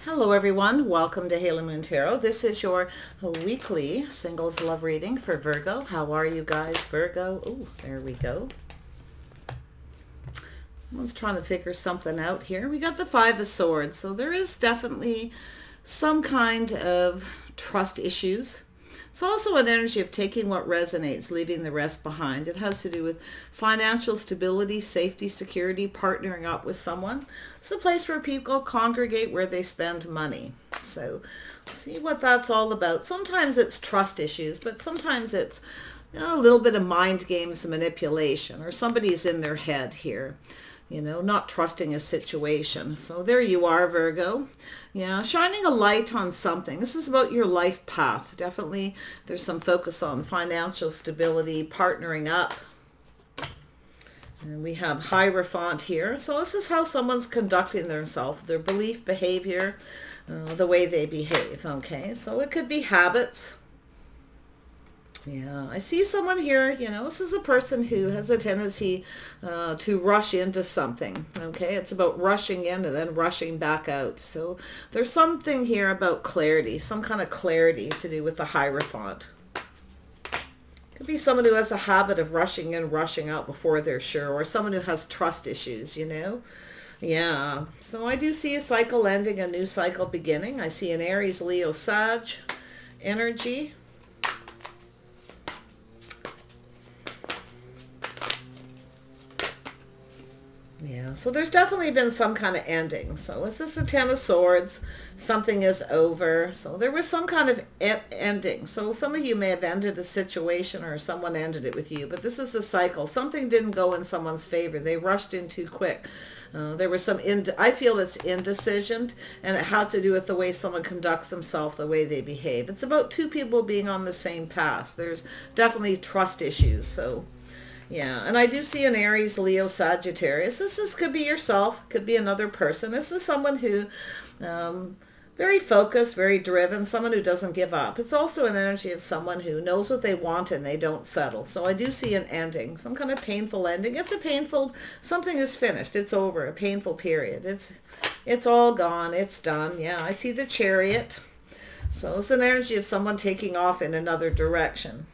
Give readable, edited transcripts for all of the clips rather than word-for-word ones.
Hello everyone, welcome to Haley Moon Tarot. This is your weekly singles love reading for Virgo. How are you guys, Virgo? Oh, there we go. Someone's trying to figure something out here. We got the Five of Swords, so there is definitely some kind of trust issues. It's also an energy of taking what resonates, leaving the rest behind. It has to do with financial stability, safety, security, partnering up with someone. It's a place where people congregate, where they spend money. So see what that's all about. Sometimes it's trust issues, but sometimes it's a little bit of mind games, manipulation, or somebody's in their head here. Not trusting a situation. So there you are, Virgo. Yeah, shining a light on something. This is about your life path. Definitely there's some focus on financial stability, partnering up. And we have Hierophant here. So this is how someone's conducting themselves, their belief, behavior, the way they behave. Okay, so it could be habits. Yeah, I see someone here, this is a person who has a tendency to rush into something, okay? It's about rushing in and then rushing back out. So there's something here about clarity, some kind of clarity to do with the Hierophant. Could be someone who has a habit of rushing in, rushing out before they're sure, or someone who has trust issues, Yeah, so I do see a cycle ending, a new cycle beginning. I see an Aries, Leo, Sag energy. Yeah, so there's definitely been some kind of ending. So this is the Ten of Swords. Something is over. So there was some kind of ending. So some of you may have ended a situation or someone ended it with you. But this is a cycle. Something didn't go in someone's favor. They rushed in too quick. There was some, I feel it's indecision. And it has to do with the way someone conducts themselves, the way they behave. It's about two people being on the same path. There's definitely trust issues. So yeah, and I do see an Aries, Leo, Sagittarius. This could be yourself, could be another person. This is someone who, very focused, very driven, someone who doesn't give up. It's also an energy of someone who knows what they want and they don't settle. So I do see an ending, some kind of painful ending. It's a painful, something is finished, it's over, a painful period. It's all gone, it's done. Yeah, I see the Chariot. So it's an energy of someone taking off in another direction.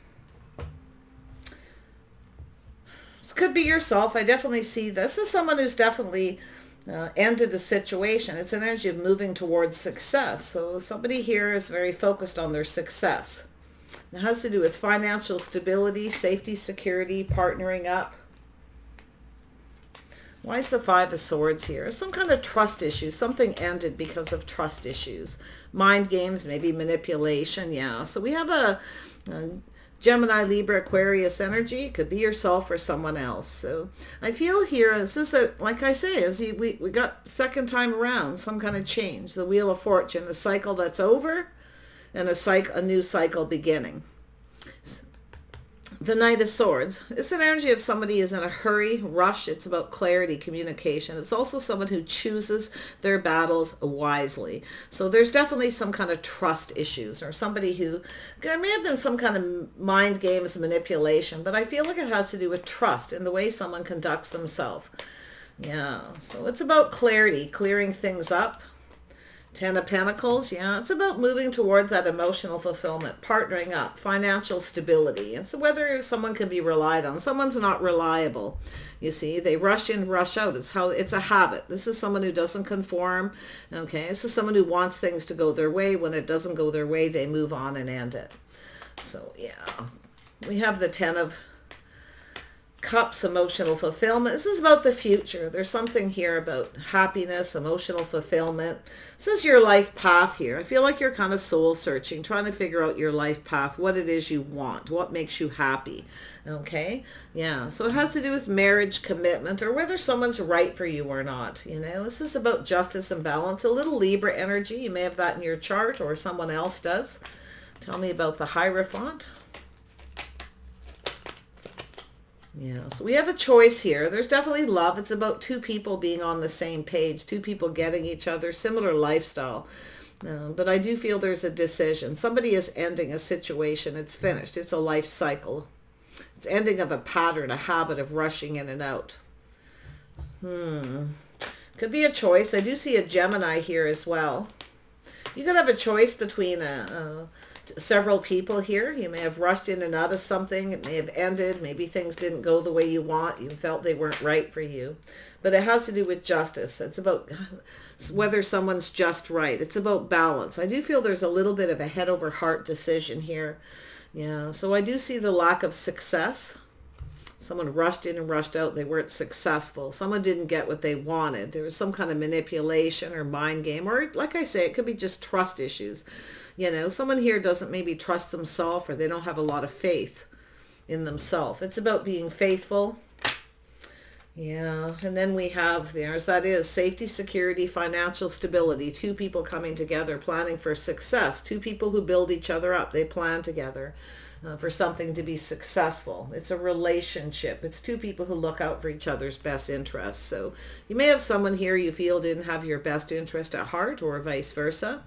Could be yourself. I definitely see this is someone who's definitely ended a situation. It's an energy of moving towards success. So somebody here is very focused on their success. It has to do with financial stability, safety, security, partnering up. Why is the Five of Swords here? Some kind of trust issue. Something ended because of trust issues. Mind games, maybe manipulation. Yeah. So we have a Gemini, Libra, Aquarius energy. It could be yourself or someone else. So I feel here, this is like I say, we got second time around, some kind of change. The Wheel of Fortune, a cycle that's over and a new cycle beginning. The Knight of Swords. It's an energy of somebody who's in a hurry, rush. It's about clarity, communication. It's also someone who chooses their battles wisely. So there's definitely some kind of trust issues, or somebody who, there may have been some kind of mind games, manipulation, but I feel like it has to do with trust in the way someone conducts themselves. Yeah, so it's about clarity, clearing things up. Ten of Pentacles, yeah, it's about moving towards that emotional fulfillment, partnering up, financial stability. And so whether someone can be relied on, someone's not reliable. You see, they rush in, rush out. It's a habit. This is someone who doesn't conform. Okay, this is someone who wants things to go their way. When it doesn't go their way, they move on and end it. So yeah, we have the Ten of Cups, emotional fulfillment. This is about the future. There's something here about happiness, emotional fulfillment. This is your life path here. I feel like you're kind of soul searching, trying to figure out your life path, what it is you want, what makes you happy. Okay? Yeah. So it has to do with marriage, commitment, or whether someone's right for you or not. This is about justice and balance. A little Libra energy. You may have that in your chart, or someone else does. Tell me about the Hierophant. Yeah, so we have a choice here. There's definitely love. It's about two people being on the same page, two people getting each other, similar lifestyle. But I do feel there's a decision. Somebody is ending a situation. It's finished. It's a life cycle. It's ending of a pattern, a habit of rushing in and out. Could be a choice. I do see a Gemini here as well. You could have a choice between several people here. You may have rushed in and out of something. It may have ended. Maybe things didn't go the way you want. You felt they weren't right for you. But it has to do with justice. It's about whether someone's just right. It's about balance. I do feel there's a little bit of a head over heart decision here. Yeah, so I do see the lack of success. Someone rushed in and rushed out. They weren't successful. Someone didn't get what they wanted. There was some kind of manipulation or mind game. Or like I say, it could be just trust issues. You know, someone here doesn't maybe trust themselves, or they don't have a lot of faith in themselves. It's about being faithful. Yeah, and then we have, that is safety, security, financial stability. Two people coming together, planning for success. Two people who build each other up. They plan together for something to be successful. It's a relationship. It's two people who look out for each other's best interests. So you may have someone here you feel didn't have your best interest at heart, or vice versa.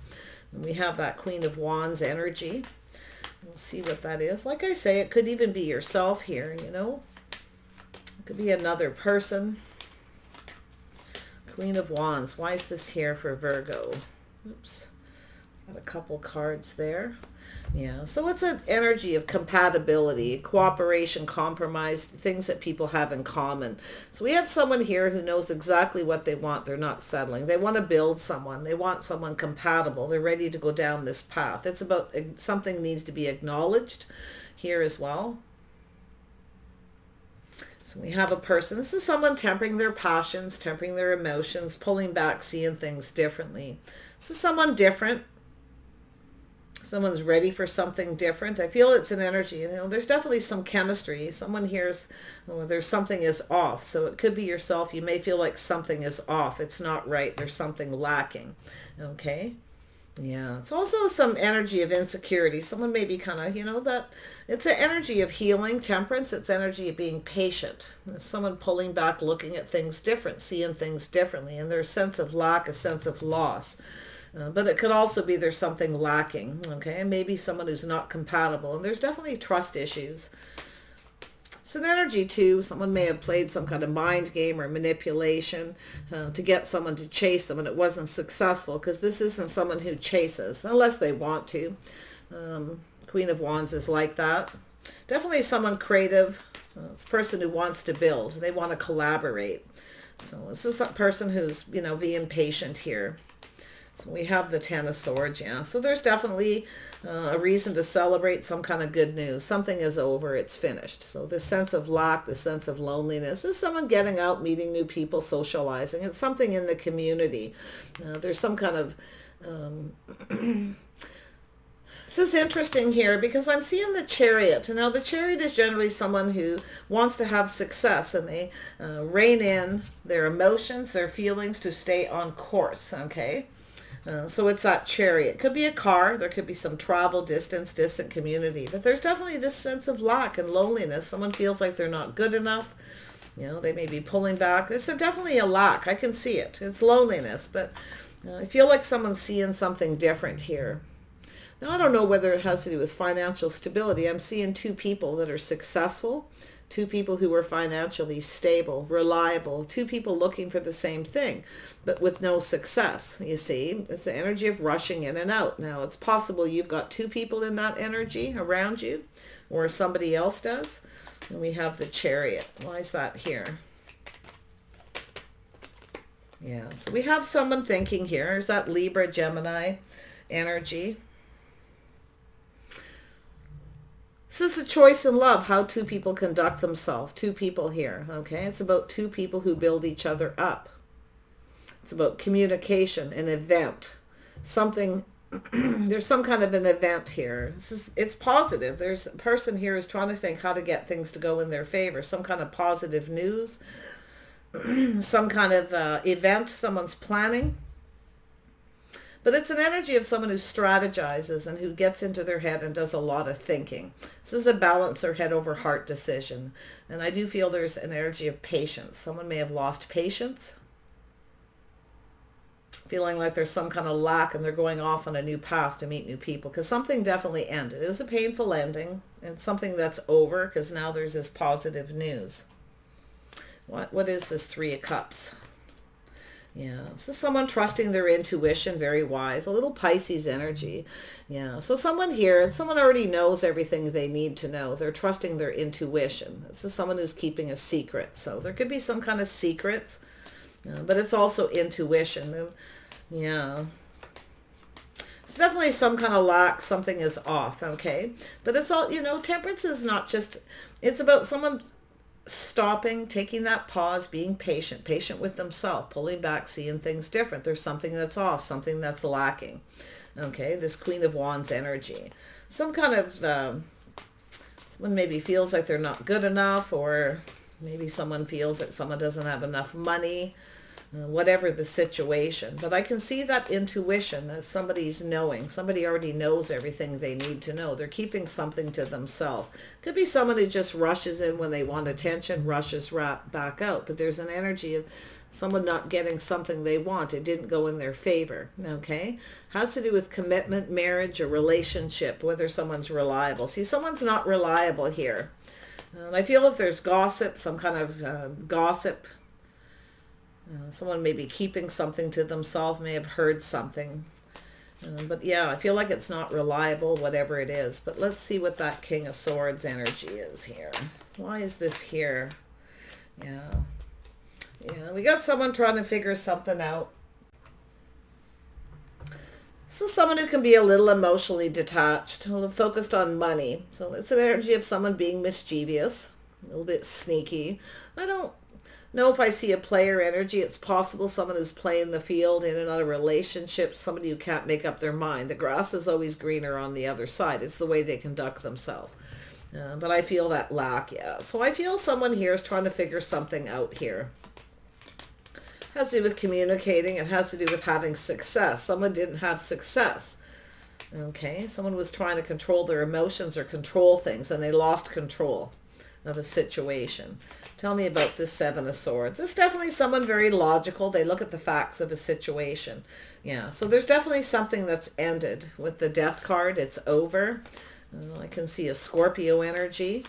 And we have that Queen of Wands energy. We'll see what that is. Like I say, it could even be yourself here, you know. It could be another person. Queen of Wands. Why is this here for Virgo? Oops. Got a couple cards there. Yeah, so it's an energy of compatibility, cooperation, compromise, things that people have in common. So we have someone here who knows exactly what they want. They're not settling. They want to build someone. They want someone compatible. They're ready to go down this path. It's about something needs to be acknowledged here as well. So we have a person. This is someone tempering their passions, tempering their emotions, pulling back, seeing things differently. This is someone different. Someone's ready for something different. I feel it's an energy. You know, there's definitely some chemistry. Someone here's, oh, there's something is off. So it could be yourself. You may feel like something is off. It's not right. There's something lacking. Okay. Yeah. It's also some energy of insecurity. Someone may be kind of, you know, that it's an energy of healing, temperance. It's energy of being patient. It's someone pulling back, looking at things different, seeing things differently. And there's a sense of lack, a sense of loss. But it could also be there's something lacking, okay? And maybe someone who's not compatible. And there's definitely trust issues. It's an energy too. Someone may have played some kind of mind game or manipulation to get someone to chase them, and it wasn't successful, because this isn't someone who chases, unless they want to. Queen of Wands is like that. Definitely someone creative. It's a person who wants to build. They want to collaborate. So this is a person who's, you know, being patient here. So we have the Ten of Swords, yeah. So there's definitely a reason to celebrate some kind of good news. Something is over, it's finished. So this sense of lack, the sense of loneliness, is someone getting out, meeting new people, socializing. It's something in the community. There's some kind of... This is interesting here because I'm seeing the Chariot. Now, the Chariot is generally someone who wants to have success, and they rein in their emotions, their feelings to stay on course, okay? So it's that Chariot. Could be a car. There could be some travel, distance, distant community. But there's definitely this sense of lack and loneliness. Someone feels like they're not good enough. You know, they may be pulling back. There's definitely a lack. I can see it. It's loneliness. But I feel like someone's seeing something different here. Now, I don't know whether it has to do with financial stability. I'm seeing two people that are successful, two people who are financially stable, reliable, two people looking for the same thing, but with no success. You see, it's the energy of rushing in and out. Now, it's possible you've got two people in that energy around you, or somebody else does. And we have the Chariot. Why is that here? Yeah, so we have someone thinking here. There's that Libra, Gemini energy. This is a choice in love, how two people conduct themselves. Two people here, okay? It's about two people who build each other up. It's about communication, an event, something. There's some kind of an event here. It's positive. There's a person here who's trying to think how to get things to go in their favor. Some kind of positive news, some kind of event someone's planning. But it's an energy of someone who strategizes and who gets into their head and does a lot of thinking. This is a balance or head over heart decision. And I do feel there's an energy of patience. Someone may have lost patience, feeling like there's some kind of lack, and they're going off on a new path to meet new people, because something definitely ended. It is a painful ending, and something that's over, because now there's this positive news. What is this Three of Cups? Yeah, so someone trusting their intuition, very wise, a little Pisces energy. Yeah, so someone here, someone already knows everything they need to know. They're trusting their intuition. This is someone who's keeping a secret. So there could be some kind of secrets, but it's also intuition. Yeah. It's definitely some kind of lack, something is off, okay? But it's all, temperance is not just, it's about someone stopping, taking that pause, being patient with themselves, pulling back, seeing things different. There's something that's off, something that's lacking, okay? This Queen of Wands energy. Some kind of, someone maybe feels like they're not good enough, or maybe someone feels that someone doesn't have enough money, whatever the situation. But I can see that intuition as somebody's knowing. Somebody already knows everything they need to know. They're keeping something to themselves. Could be someone who just rushes in when they want attention, rushes back out. But there's an energy of someone not getting something they want. It didn't go in their favor, okay? Has to do with commitment, marriage, a relationship, whether someone's reliable. See, someone's not reliable here. I feel if there's gossip, some kind of gossip, someone may be keeping something to themselves, may have heard something. But yeah, I feel like it's not reliable, whatever it is. But let's see what that King of Swords energy is here. Why is this here? Yeah. Yeah, we got someone trying to figure something out. So someone who can be a little emotionally detached, a little focused on money. So it's an energy of someone being mischievous, a little bit sneaky. I don't know if I see a player energy. It's possible someone who's playing the field in another relationship, somebody who can't make up their mind. The grass is always greener on the other side. It's the way they conduct themselves. But I feel that lack, yeah. So I feel someone here is trying to figure something out here. It has to do with communicating. It has to do with having success. Someone didn't have success. Okay, someone was trying to control their emotions or control things, and they lost control of a situation. Tell me about this Seven of Swords. It's definitely someone very logical. They look at the facts of a situation. Yeah, so there's definitely something that's ended. With the Death card, it's over. I can see a Scorpio energy.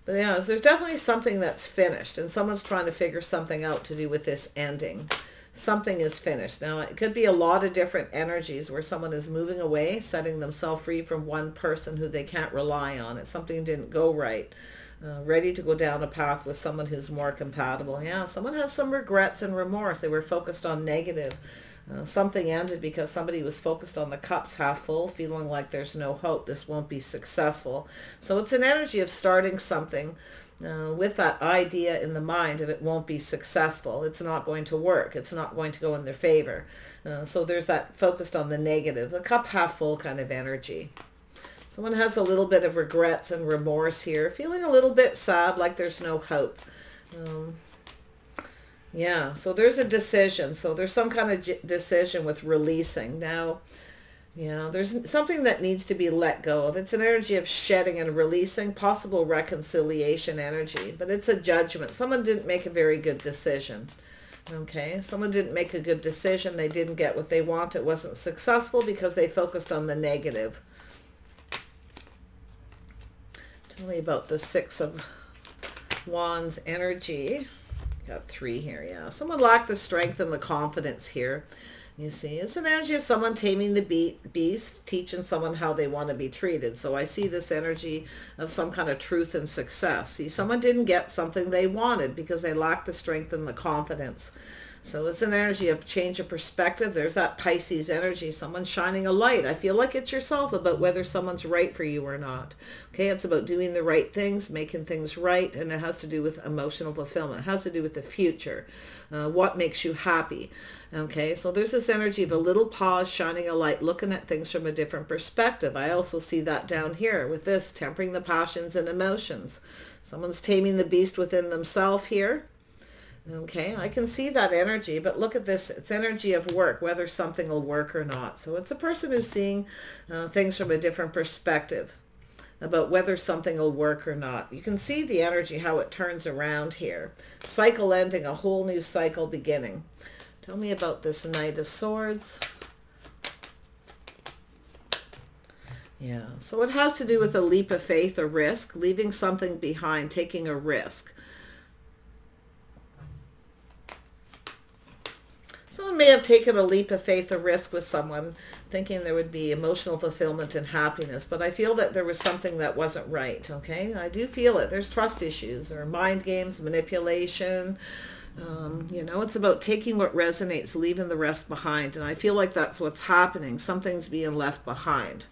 But yeah, there's definitely something that's finished, and someone's trying to figure something out to do with this ending. Something is finished. Now, it could be a lot of different energies where someone is moving away, setting themselves free from one person who they can't rely on. It's something didn't go right. Ready to go down a path with someone who's more compatible. Yeah, someone has some regrets and remorse. They were focused on negative. Something ended because somebody was focused on the cups half full, feeling like there's no hope. This won't be successful. So it's an energy of starting something with that idea in the mind of it won't be successful. It's not going to work. It's not going to go in their favor. So there's that focused on the negative, a cup half full kind of energy. Someone has a little bit of regrets and remorse here, feeling a little bit sad, like there's no hope. Yeah, so there's a decision. So there's some kind of decision with releasing. Now, yeah, there's something that needs to be let go of. It's an energy of shedding and releasing, possible reconciliation energy, but it's a judgment. Someone didn't make a very good decision. Okay, someone didn't make a good decision. They didn't get what they want. It wasn't successful because they focused on the negative. Tell me about the Six of Wands energy. Got three here, yeah. Someone lacked the strength and the confidence here. You see, it's an energy of someone taming the beast, teaching someone how they want to be treated. So I see this energy of some kind of truth and success. See, someone didn't get something they wanted because they lacked the strength and the confidence. So it's an energy of change of perspective. There's that Pisces energy, someone shining a light. I feel like it's yourself about whether someone's right for you or not. Okay, it's about doing the right things, making things right, and it has to do with emotional fulfillment. It has to do with the future. What makes you happy? Okay, so there's this energy of a little pause, shining a light, looking at things from a different perspective. I also see that down here with this, tempering the passions and emotions. Someone's taming the beast within themselves here. Okay, I can see that energy, but look at this. It's energy of work, whether something will work or not. So it's a person who's seeing things from a different perspective about whether something will work or not. You can see the energy, how it turns around here. Cycle ending, a whole new cycle beginning. Tell me about this Knight of Swords. Yeah, so it has to do with a leap of faith, a risk, leaving something behind, taking a risk. Someone may have taken a leap of faith or risk with someone, thinking there would be emotional fulfillment and happiness, but I feel that there was something that wasn't right, okay? I do feel it. There's trust issues or mind games, manipulation. You know, it's about taking what resonates, leaving the rest behind, and I feel like that's what's happening. Something's being left behind.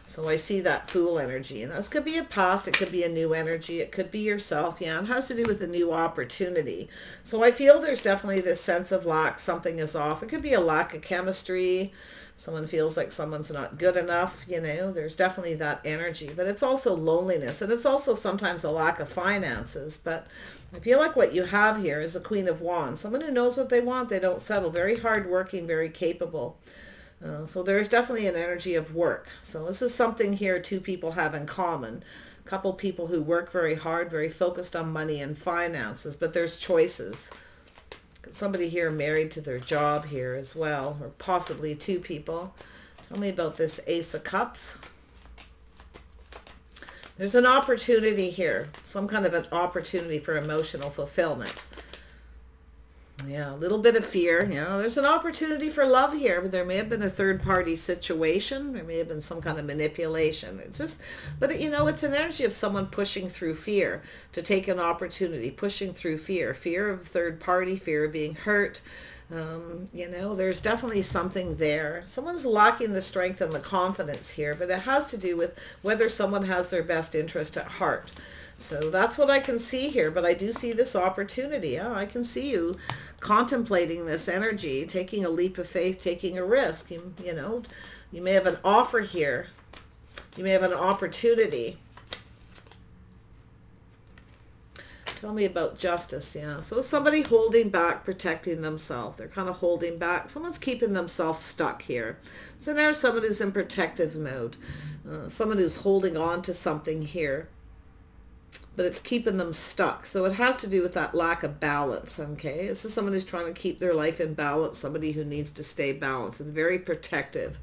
So I see that Fool energy, and this could be a past, it could be a new energy, it could be yourself, yeah, it has to do with a new opportunity. So I feel there's definitely this sense of lack, something is off. It could be a lack of chemistry, someone feels like someone's not good enough, you know, there's definitely that energy. But it's also loneliness, and it's also sometimes a lack of finances. But I feel like what you have here is a Queen of Wands, someone who knows what they want, they don't settle, very hardworking, very capable. So there's definitely an energy of work. So this is something here two people have in common. A couple people who work very hard, very focused on money and finances, but there's choices. Somebody here married to their job here as well, or possibly two people. Tell me about this Ace of Cups. There's an opportunity here, some kind of an opportunity for emotional fulfillment. Yeah, a little bit of fear. You know, there's an opportunity for love here, but there may have been a third-party situation. There may have been some kind of manipulation. It's just, but you know, it's an energy of someone pushing through fear to take an opportunity, pushing through fear, fear of third party, fear of being hurt. You know, there's definitely something there. Someone's lacking the strength and the confidence here, but it has to do with whether someone has their best interest at heart. So that's what I can see here, but I do see this opportunity. Yeah, I can see you contemplating this energy, taking a leap of faith, taking a risk. You know, you may have an offer here. You may have an opportunity. Tell me about justice. Yeah, so somebody holding back, protecting themselves. They're kind of holding back. Someone's keeping themselves stuck here. So there's someone who's in protective mode. Someone who's holding on to something here, but it's keeping them stuck. So it has to do with that lack of balance, okay? This is someone who's trying to keep their life in balance, somebody who needs to stay balanced and very protective.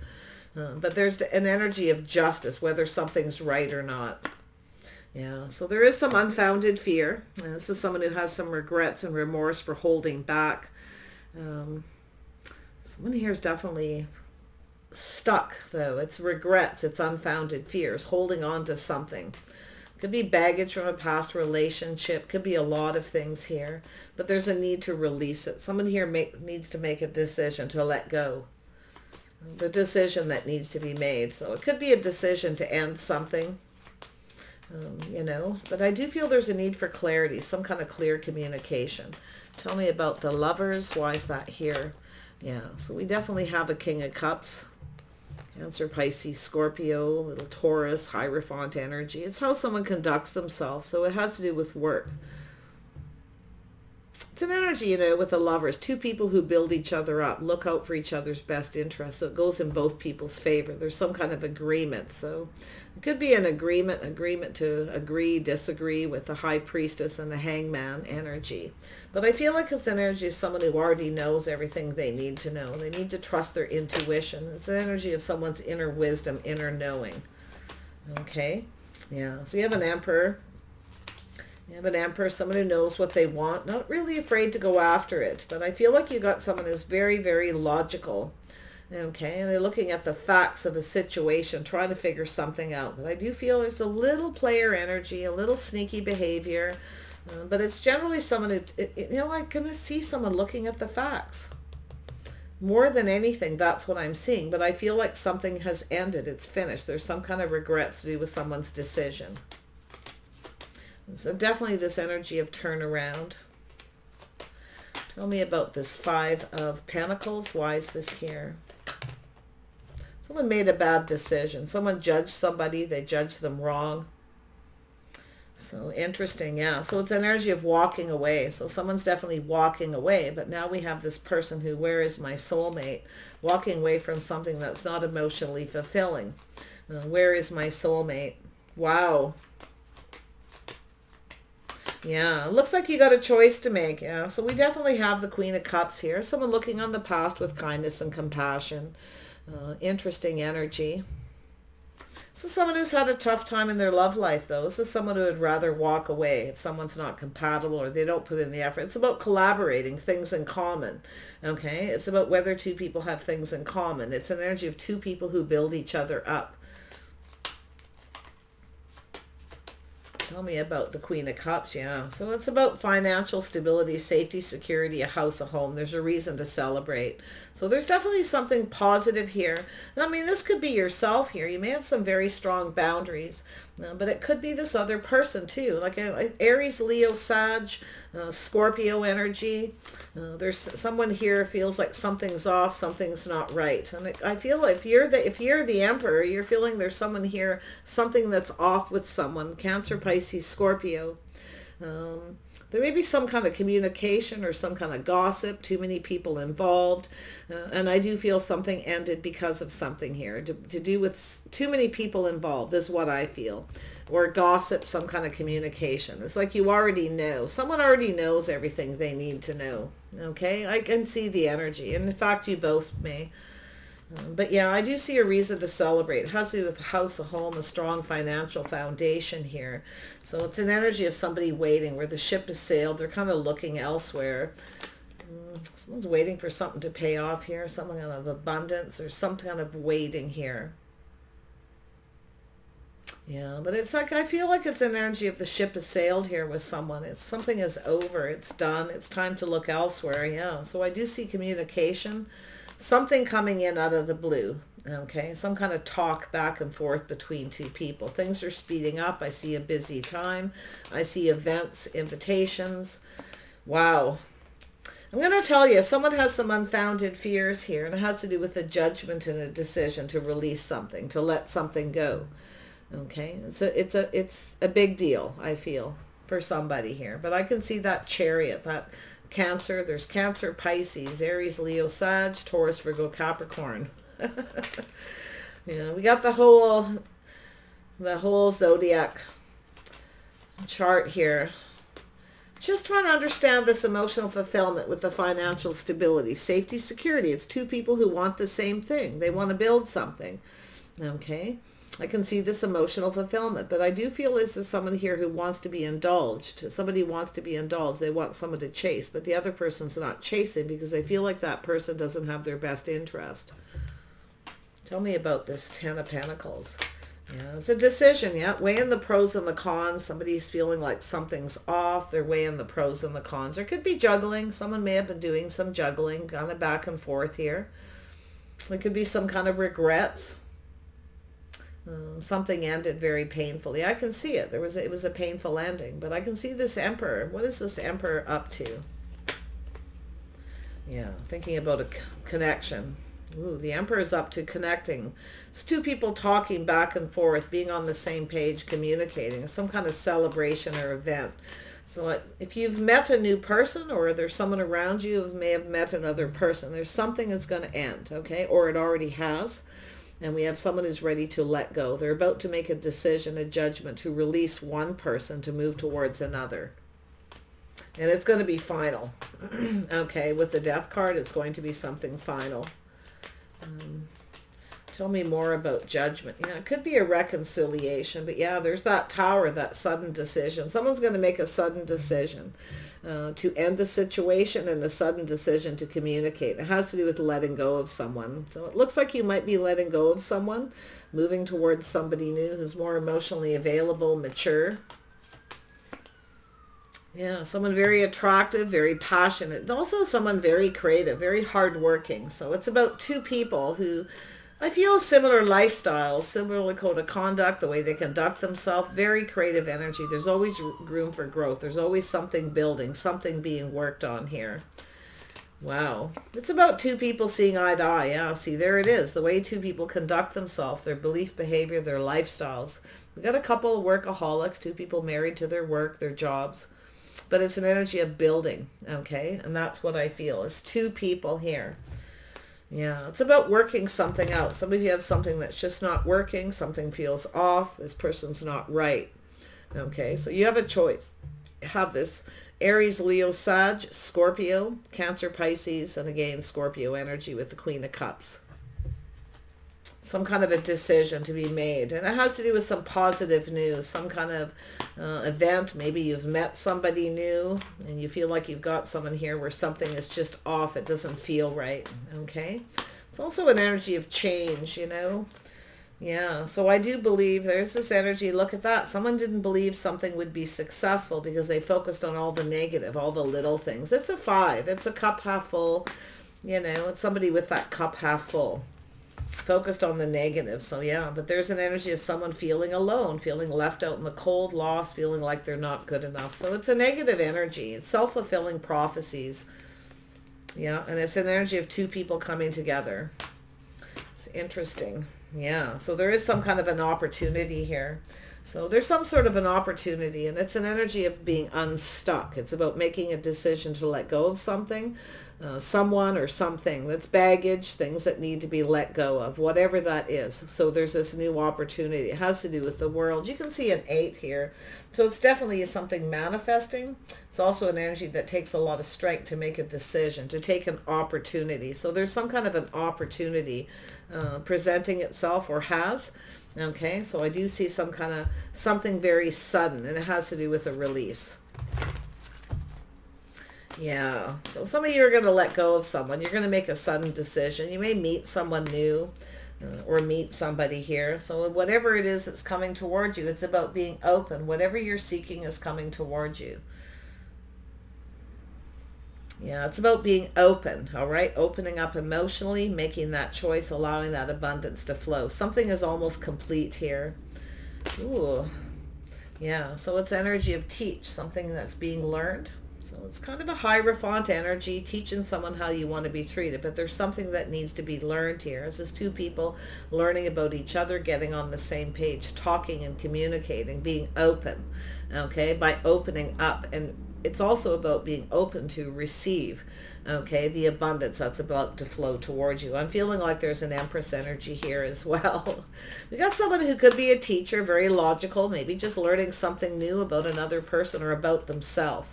But there's an energy of justice, whether something's right or not. Yeah, so there is some unfounded fear. This is someone who has some regrets and remorse for holding back. Someone here is definitely stuck, though. It's regrets, it's unfounded fears, holding on to something. Could be baggage from a past relationship. Could be a lot of things here. But there's a need to release it. Someone here needs to make a decision to let go. The decision that needs to be made. So it could be a decision to end something. You know. But I do feel there's a need for clarity. Some kind of clear communication. Tell me about the Lovers. Why is that here? Yeah. So we definitely have a King of Cups. Cancer, Pisces, Scorpio, little Taurus, Hierophant energy. It's how someone conducts themselves. So it has to do with work. It's an energy, you know, with the Lovers. Two people who build each other up, look out for each other's best interests. So it goes in both people's favor. There's some kind of agreement. So it could be an agreement to agree, disagree with the High Priestess and the Hangman energy. But I feel like it's an energy of someone who already knows everything they need to know. They need to trust their intuition. It's an energy of someone's inner wisdom, inner knowing. Okay? Yeah. So you have an Emperor. You have an Emperor, someone who knows what they want, not really afraid to go after it. But I feel like you got someone who's very, very logical. Okay, and they're looking at the facts of a situation, trying to figure something out. But I do feel there's a little player energy, a little sneaky behavior. But it's generally someone who, you know, I'm going to see someone looking at the facts. More than anything, that's what I'm seeing. But I feel like something has ended. It's finished. There's some kind of regrets to do with someone's decision. So definitely this energy of turnaround. Tell me about this Five of Pentacles. Why is this here? Someone made a bad decision. Someone judged somebody. They judged them wrong. So interesting, yeah. So it's an energy of walking away. So someone's definitely walking away. But now we have this person who, where is my soulmate? Walking away from something that's not emotionally fulfilling. Where is my soulmate? Wow. Yeah, looks like you got a choice to make. Yeah, so we definitely have the Queen of Cups here. Someone looking on the past with kindness and compassion. Interesting energy. This is someone who's had a tough time in their love life, though. This is someone who would rather walk away if someone's not compatible or they don't put in the effort. It's about collaborating, things in common, okay? It's about whether two people have things in common. It's an energy of two people who build each other up. Tell me about the Queen of Cups, yeah. So it's about financial stability, safety, security, a house, a home. There's a reason to celebrate. So there's definitely something positive here. I mean, this could be yourself here. You may have some very strong boundaries, but it could be this other person too. Like Aries, Leo, Sag, Scorpio energy. There's someone here feels like something's off, something's not right. And I feel like if you're the Emperor, you're feeling there's someone here, something that's off with someone. Cancer, Pisces, Scorpio. There may be some kind of communication or some kind of gossip, too many people involved. And I do feel something ended because of something here. To do with too many people involved is what I feel. Or gossip, some kind of communication. It's like you already know. Someone already knows everything they need to know. Okay? I can see the energy. And in fact, you both may. But yeah, I do see a reason to celebrate. It has to do with a house, a home, a strong financial foundation here. So it's an energy of somebody waiting where the ship has sailed. They're kind of looking elsewhere. Someone's waiting for something to pay off here. Some kind of abundance or some kind of waiting here. Yeah, but it's like, I feel like it's an energy of the ship has sailed here with someone. It's something is over. It's done. It's time to look elsewhere. Yeah, so I do see communication. Something coming in out of the blue, okay? Some kind of talk back and forth between two people. Things are speeding up. I see a busy time. I see events, invitations. Wow. I'm going to tell you, someone has some unfounded fears here, and it has to do with a judgment and a decision to release something, to let something go, okay? It's a big deal, I feel, for somebody here. But I can see that Chariot, that Cancer. There's Cancer, Pisces, Aries, Leo, Sag, Taurus, Virgo, Capricorn. Yeah, we got the whole zodiac chart here. Just trying to understand this emotional fulfillment with the financial stability, safety, security. It's two people who want the same thing. They want to build something. Okay. I can see this emotional fulfillment, but I do feel this is someone here who wants to be indulged. Somebody wants to be indulged. They want someone to chase, but the other person's not chasing because they feel like that person doesn't have their best interest. Tell me about this Ten of Pentacles. Yeah, it's a decision, yeah. Weighing the pros and the cons. Somebody's feeling like something's off. They're weighing the pros and the cons. There could be juggling. Someone may have been doing some juggling, kind of back and forth here. There could be some kind of regrets. Something ended very painfully. I can see it. It was a painful ending, but I can see this Emperor. What is this Emperor up to? Yeah, thinking about a connection. Ooh, the Emperor's up to connecting. It's two people talking back and forth, being on the same page, communicating, some kind of celebration or event. So if you've met a new person or there's someone around you who may have met another person, there's something that's going to end, okay? Or it already has. And we have someone who's ready to let go. They're about to make a decision, a judgment to release one person to move towards another. And it's going to be final. Okay, with the Death card, it's going to be something final. Tell me more about judgment. Yeah, it could be a reconciliation, but yeah, there's that Tower, that sudden decision. Someone's going to make a sudden decision to end a situation and a sudden decision to communicate. It has to do with letting go of someone. So it looks like you might be letting go of someone, moving towards somebody new who's more emotionally available, mature. Yeah, someone very attractive, very passionate. Also someone very creative, very hardworking. So it's about two people who I feel similar lifestyles, similar code of conduct, the way they conduct themselves, very creative energy. There's always room for growth. There's always something building, something being worked on here. Wow. It's about two people seeing eye to eye. Yeah, see, there it is. The way two people conduct themselves, their belief, behavior, their lifestyles. We got a couple of workaholics, two people married to their work, their jobs. But it's an energy of building, okay? And that's what I feel. It's two people here. Yeah, it's about working something out. Some of you have something that's just not working. Something feels off. This person's not right. Okay, so you have a choice. You have this Aries, Leo, Sag, Scorpio, Cancer, Pisces, and again, Scorpio energy with the Queen of Cups. some kind of a decision to be made, and it has to do with some positive news, some kind of event. Maybe you've met somebody new and you feel like you've got someone here where something is just off, it doesn't feel right. Okay, it's also an energy of change, you know. Yeah, so I do believe there's this energy. Look at that. Someone didn't believe something would be successful because they focused on all the negative, all the little things. It's a 5. It's a cup half full. You know, it's somebody with that cup half full, focused on the negative. So yeah, but there's an energy of someone feeling alone, feeling left out in the cold, lost, feeling like they're not good enough. So it's a negative energy. It's self-fulfilling prophecies. Yeah, and it's an energy of 2 people coming together. It's interesting. Yeah, so there is some kind of an opportunity here. So there's some sort of an opportunity, and it's an energy of being unstuck. It's about making a decision to let go of something, someone or something. That's baggage, things that need to be let go of, whatever that is. So there's this new opportunity. It has to do with the world. You can see an 8 here. So it's definitely something manifesting. It's also an energy that takes a lot of strength to make a decision, to take an opportunity. So there's some kind of an opportunity presenting itself, or has. Okay, so I do see some kind of something very sudden, and it has to do with a release. Yeah, so some of you are going to let go of someone. You're going to make a sudden decision. You may meet someone new or meet somebody here. So whatever it is that's coming towards you, it's about being open. Whatever you're seeking is coming towards you. Yeah, it's about being open, all right? Opening up emotionally, making that choice, allowing that abundance to flow. Something is almost complete here. Ooh, yeah, so it's energy of teach, something that's being learned. So it's kind of a Hierophant energy, teaching someone how you want to be treated, but there's something that needs to be learned here. This is 2 people learning about each other, getting on the same page, talking and communicating, being open, okay, by opening up. And it's also about being open to receive, okay, the abundance that's about to flow towards you. I'm feeling like there's an Empress energy here as well. We got someone who could be a teacher, very logical, maybe just learning something new about another person or about themselves.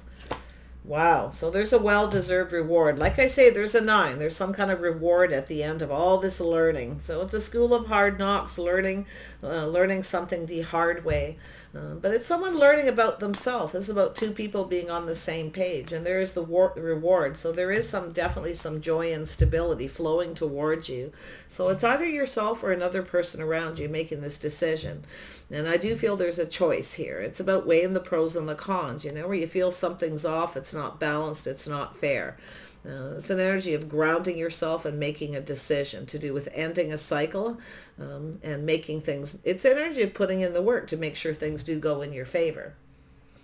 Wow, so there's a well-deserved reward. Like I say, there's a 9. There's some kind of reward at the end of all this learning. So it's a school of hard knocks, learning something the hard way. But it's someone learning about themselves. It's about 2 people being on the same page, and there is the reward. So there is definitely some joy and stability flowing towards you. So it's either yourself or another person around you making this decision. And I do feel there's a choice here. It's about weighing the pros and the cons, you know, where you feel something's off, it's not balanced, it's not fair. It's an energy of grounding yourself and making a decision to do with ending a cycle and making things. It's energy of putting in the work to make sure things do go in your favor.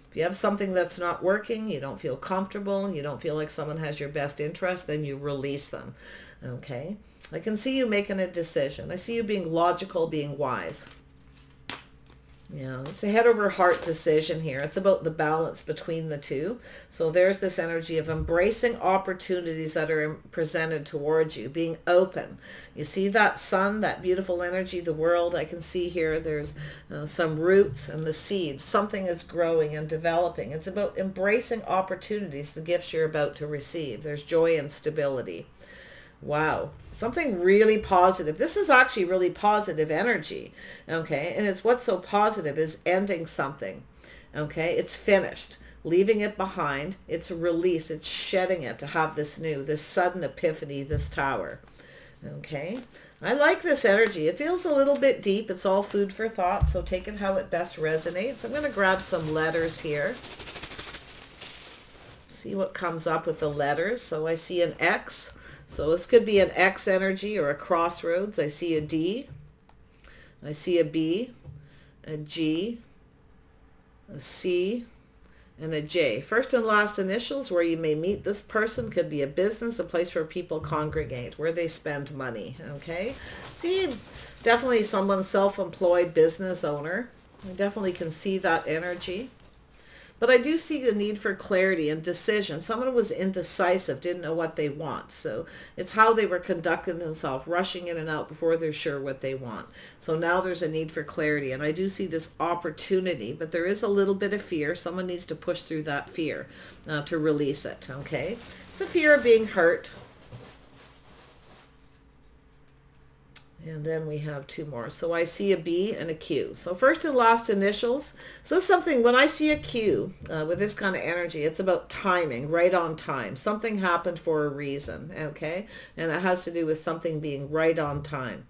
If you have something that's not working, you don't feel comfortable, you don't feel like someone has your best interest, then you release them. Okay? I can see you making a decision. I see you being logical, being wise. Yeah, it's a head over heart decision here. It's about the balance between the 2. So there's this energy of embracing opportunities that are presented towards you, being open. You see that sun, that beautiful energy, the world. I can see here there's some roots and the seeds. Something is growing and developing. It's about embracing opportunities, the gifts you're about to receive. There's joy and stability. Wow, something really positive. This is actually really positive energy, okay? And it's what's so positive is ending something, okay? It's finished, leaving it behind. It's a release. It's shedding it to have this new, this sudden epiphany, this tower, okay? I like this energy. It feels a little bit deep. It's all food for thought, so take it how it best resonates. I'm going to grab some letters here. See what comes up with the letters. So I see an X. So this could be an X energy or a crossroads. I see a D. I see a B, a G, a C, and a J. First and last initials where you may meet this person. Could be a business, a place where people congregate, where they spend money. Okay? See, definitely someone self-employed business owner. I definitely can see that energy. But I do see the need for clarity and decision. Someone was indecisive, didn't know what they want. So it's how they were conducting themselves, rushing in and out before they're sure what they want. So now there's a need for clarity. And I do see this opportunity, but there is a little bit of fear. Someone needs to push through that fear to release it, okay? It's a fear of being hurt. And then we have two more. So I see a B and a Q. So first and last initials. So something, when I see a Q with this kind of energy, it's about timing, right on time. Something happened for a reason, okay? And it has to do with something being right on time.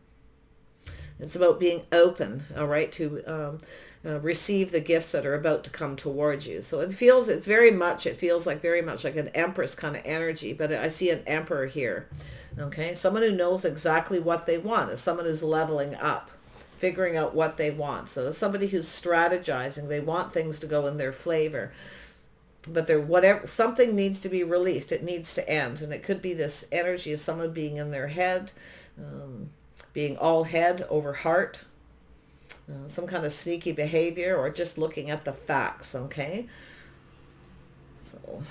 It's about being open, all right, to receive the gifts that are about to come towards you. So it feels very much like an empress kind of energy, but I see an emperor here, okay? Someone who knows exactly what they want. It's someone who's leveling up, figuring out what they want. So it's somebody who's strategizing. They want things to go in their flavor. But something needs to be released. It needs to end. And it could be this energy of someone being in their head, being all head over heart, some kind of sneaky behavior, or just looking at the facts, okay? So,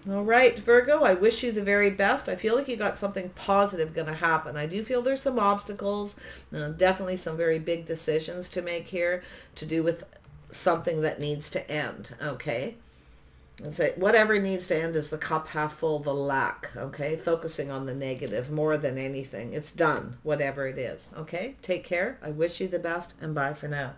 all right, Virgo, I wish you the very best. I feel like you got something positive going to happen. I do feel there's some obstacles, definitely some very big decisions to make here to do with something that needs to end, okay? And say whatever needs to end is the cup half full, the lack, okay? Focusing on the negative more than anything. It's done, whatever it is, okay? Take care. I wish you the best, and bye for now.